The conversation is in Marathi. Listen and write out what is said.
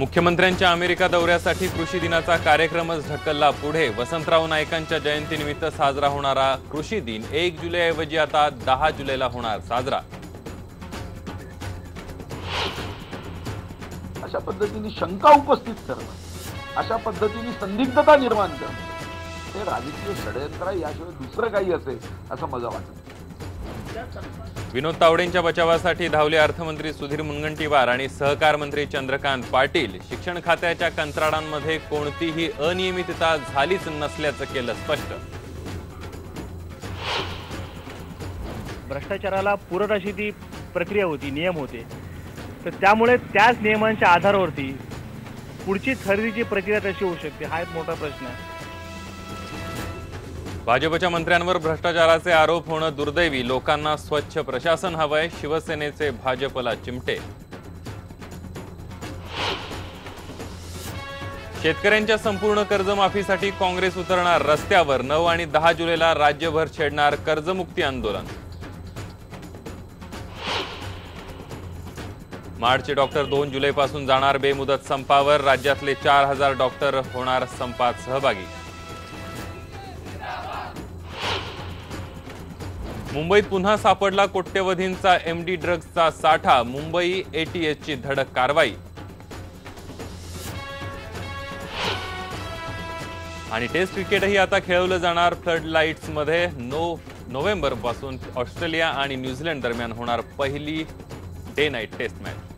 मुख्यमंत्र्यांच्या अमेरिका दौऱ्यासाठी कृषी दिनाचा कार्यक्रमच ढकलला पुढे। वसंतराव नाईकांच्या जयंतीनिमित्त साजरा होणारा कृषी दिन 1 जुलैऐवजी आता 10 जुलैला होणार साजरा। अशा पद्धतीने शंका उपस्थित करणं, अशा पद्धतीने संदिग्धता निर्माण करणं हे राजकीय षडयंत्र आहे, याशिवाय दुसरं काही असेल असं मला वाटतं। विनोद तावडेंच्या बचावासाठी धावले अर्थमंत्री सुधीर मुनगंटीवार आणि सहकार मंत्री चंद्रकांत पाटील। शिक्षण खात्याच्या कंत्राटांमध्ये कोणतीही अनियमितता झालीच नसल्याचं केलं स्पष्ट। भ्रष्टाचाराला पुरत अशी ती प्रक्रिया होती, नियम होते, तर त्यामुळे त्याच नियमांच्या आधारावरती पुढची खरेदीची प्रक्रिया कशी होऊ शकते हा एक मोठा प्रश्न आहे। भाजपच्या मंत्र्यांवर भ्रष्टाचाराचे आरोप होणं दुर्दैवी, लोकांना स्वच्छ प्रशासन हवंय, शिवसेनेचे भाजपला चिमटे। शेतकऱ्यांच्या संपूर्ण कर्जमाफीसाठी काँग्रेस उतरणार रस्त्यावर। 9 आणि 10 जुलैला राज्यभर छेडणार कर्जमुक्ती आंदोलन। मार्चचे डॉक्टर 2 जुलैपासून जाणार बेमुदत संपावर। राज्यातले 4000 डॉक्टर होणार संपात सहभागी। मुंबईत पुन्हा सापडला कोट्यवधींचा एमडी ड्रग्जचा साठा। मुंबई एटीएसची धडक कारवाई। आणि टेस्ट क्रिकेटही आता खेळवलं जाणार फ्लड लाईट्स मध्ये। 9 नोव्हेंबर पासून ऑस्ट्रेलिया आणि न्यूझीलंड दरम्यान होणार पहिली डे नाईट टेस्ट मॅच।